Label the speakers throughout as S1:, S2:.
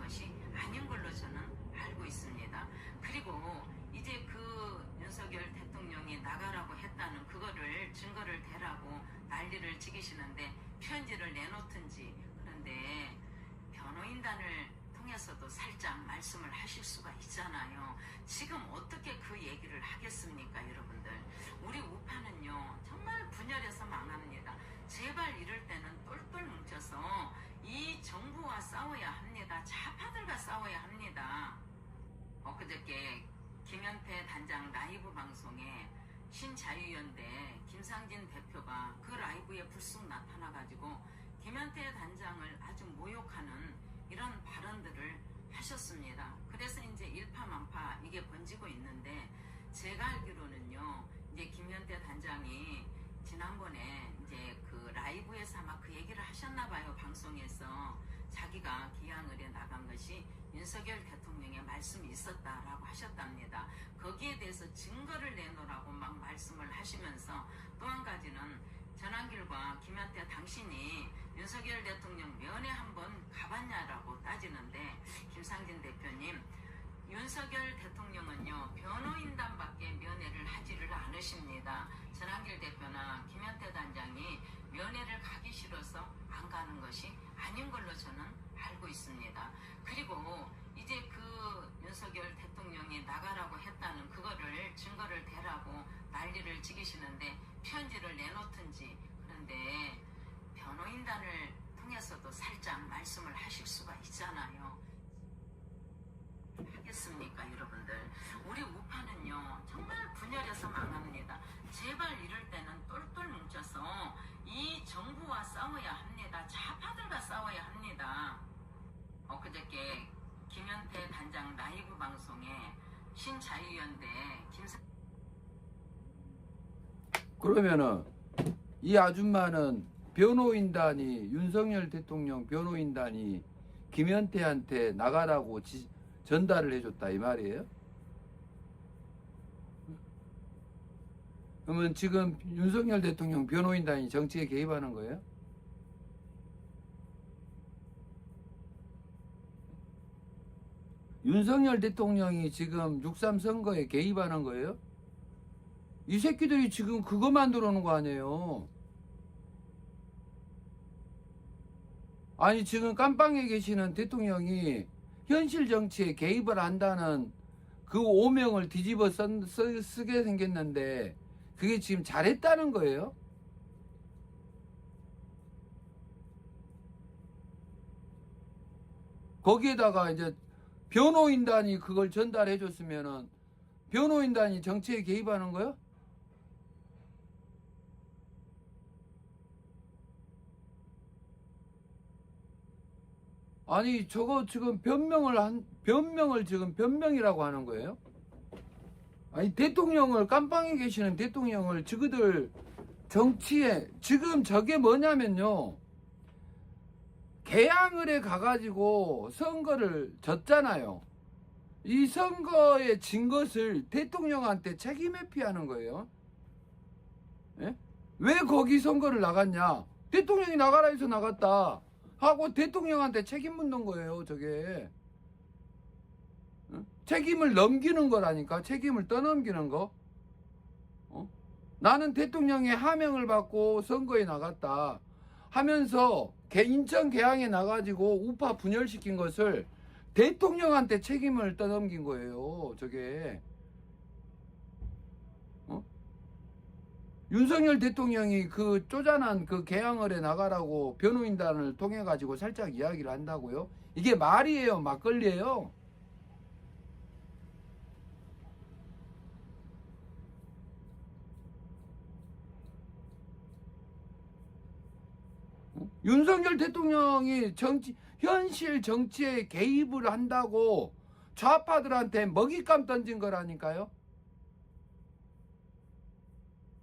S1: 것이 아닌 걸로 저는 알고 있습니다. 그리고 이제 그 윤석열 대통령이 나가라고 했다는 그거를 증거를 대라고 난리를 지기시는데 편지를 내놓든지, 그런데 변호인단을 통해서도 살짝 말씀을 하실 수가 있잖아요. 지금 어떻게 그 얘기를 하겠습니까, 여러분들? 우리 우파는요 정말 분열해서 망합니다. 제발 이럴 때는 똘똘 뭉쳐서 이 정부와 싸워야 합니다. 좌파들과 싸워야 합니다. 엊그저께 김현태 단장 라이브 방송에 신자유연대 김상진 대표가 그 라이브에 불쑥 나타나가지고 김현태 단장을 아주 모욕하는 이런 발언들을 하셨습니다. 그래서 이제 일파만파 이게 번지고 있는데, 제가 알기로는요 이제 김현태 단장이 지난번에 이제 그 라이브에서 아마 그 얘기를 하셨나봐요. 방송에서 자기가 기양을에 나간 것이 윤석열 대통령의 말씀이 있었다라고 하셨답니다. 거기에 대해서 증거를 내놓으라고 막 말씀을 하시면서, 또 한 가지는 전한길과 김현태 당신이 윤석열 대통령 면회 한번 가봤냐라고 따지는데, 김상진 대표님, 윤석열 대통령은요 변호인단밖에 면회를 하지를 않으십니다. 전한길 대표나 김현태 단장이 면회를 가기 싫어서 안 가는 것이 아닌 걸로 저는 알고 있습니다. 그리고 이제 그 윤석열 대통령이 나가라고 했다는 그거를 증거를 대라고 난리를 지기시는데 편지를 내놓든지, 그런데 변호인단을 통해서도 살짝 말씀을 하실 수가 있잖아요. 하겠습니까, 여러분들? 우리 우파는요 정말 분열해서 망합니다. 제발 이럴 때는 똘똘 뭉쳐서 이 정부와 싸워야 합니다. 좌파들과 싸워야 합니다. 엊그저께 김현태 단장 라이브 방송에 신자유연대
S2: 그러면은 이 아줌마는 변호인단이, 윤석열 대통령 변호인단이 김현태한테 나가라고 전달을 해줬다 이 말이에요? 그러면 지금 윤석열 대통령 변호인단이 정치에 개입하는 거예요? 윤석열 대통령이 지금 6.3 선거에 개입하는 거예요? 이 새끼들이 지금 그거 만들어 놓은 거 아니에요? 아니 지금 깜빵에 계시는 대통령이 현실 정치에 개입을 한다는 그 오명을 뒤집어 쓰게 생겼는데, 그게 지금 잘했다는 거예요? 거기에다가 이제 변호인단이 그걸 전달해 줬으면은 변호인단이 정치에 개입하는 거예요? 아니 저거 지금 변명을 지금 변명이라고 하는 거예요? 아니 대통령을, 깜빵에 계시는 대통령을 저그들 정치에, 지금 저게 뭐냐면요, 개항을에 가가지고 선거를 졌잖아요. 이 선거에 진 것을 대통령한테 책임 회피하는 거예요. 예? 왜 거기 선거를 나갔냐? 대통령이 나가라 해서 나갔다 하고 대통령한테 책임 묻는 거예요, 저게. 책임을 넘기는 거라니까, 책임을 떠넘기는 거. 나는 대통령의 하명을 받고 선거에 나갔다 하면서 인천 개항에 나가지고 우파 분열시킨 것을 대통령한테 책임을 떠넘긴 거예요, 저게. 윤석열 대통령이 그 쪼잔한 그 개항을에 나가라고 변호인단을 통해 가지고 살짝 이야기를 한다고요? 이게 말이에요, 막걸리예요? 윤석열 대통령이 현실 정치에 개입을 한다고 좌파들한테 먹잇감 던진 거라니까요?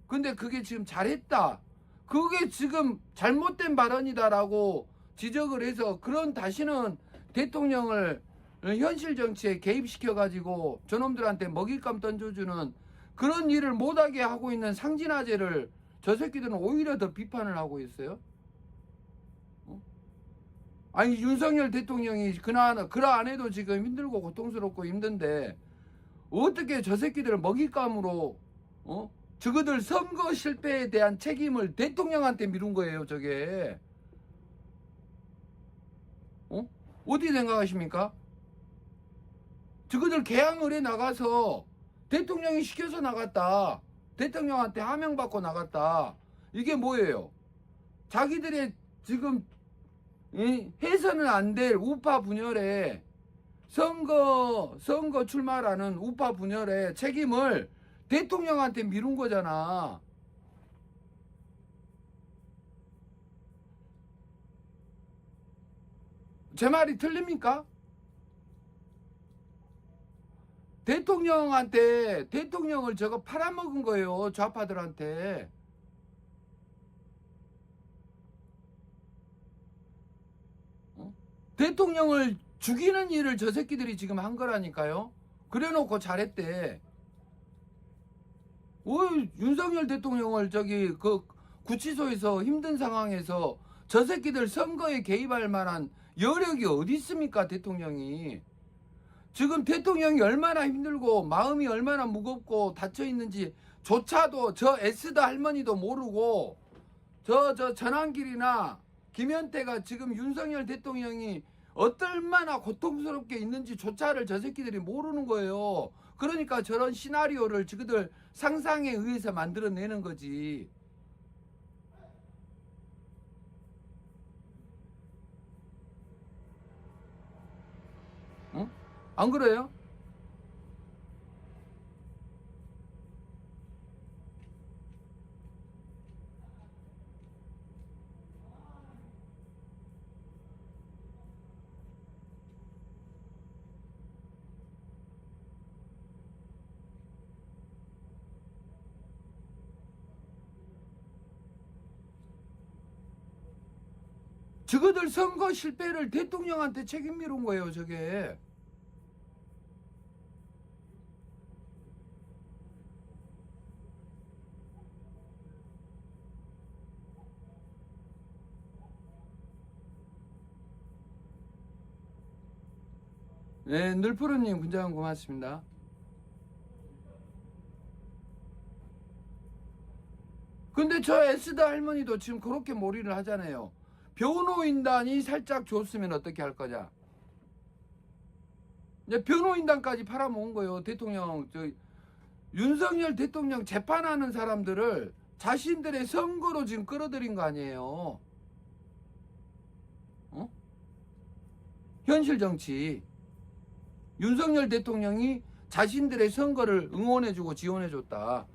S2: 근데 그게 지금 잘했다, 그게 지금 잘못된 발언이다라고 지적을 해서, 그런 다시는 대통령을 현실 정치에 개입시켜가지고 저놈들한테 먹잇감 던져주는 그런 일을 못하게 하고 있는 상진아재를 저 새끼들은 오히려 더 비판을 하고 있어요. 아니 윤석열 대통령이 그러 안 해도 지금 힘들고 고통스럽고 힘든데 어떻게 저 새끼들을 먹잇감으로 저거들 선거 실패에 대한 책임을 대통령한테 미룬 거예요 저게. 어디 생각하십니까? 저거들 개항을해 나가서 대통령이 시켜서 나갔다. 대통령한테 하명받고 나갔다. 이게 뭐예요? 자기들의 지금 해서는 안 될 우파 분열에 선거 출마라는 우파 분열의 책임을 대통령한테 미룬 거잖아. 제 말이 틀립니까? 대통령을 저거 팔아먹은 거예요. 좌파들한테. 대통령을 죽이는 일을 저 새끼들이 지금 한 거라니까요. 그래놓고 잘했대. 윤석열 대통령을 저기 그 구치소에서 힘든 상황에서 저 새끼들 선거에 개입할 만한 여력이 어디 있습니까? 대통령이. 지금 대통령이 얼마나 힘들고 마음이 얼마나 무겁고 닫혀 있는지 조차도 저 에스더 할머니도 모르고 저 전한길이나 김현태가 지금 윤석열 대통령이 얼마나 고통스럽게 있는지 조차를 저 새끼들이 모르는 거예요. 그러니까 저런 시나리오를 저들 상상에 의해서 만들어내는 거지. 안 그래요? 저거들 선거 실패를 대통령한테 책임 미룬 거예요, 저게. 네, 늘푸르님 군장 고맙습니다. 근데 저 에스더 할머니도 지금 그렇게 몰이를 하잖아요. 변호인단이 살짝 줬으면 어떻게 할 거냐. 이제 변호인단까지 팔아먹은 거예요. 대통령, 윤석열 대통령 재판하는 사람들을 자신들의 선거로 지금 끌어들인 거 아니에요. 현실 정치. 윤석열 대통령이 자신들의 선거를 응원해주고 지원해줬다.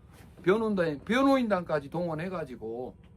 S2: 변호인단까지 동원해가지고.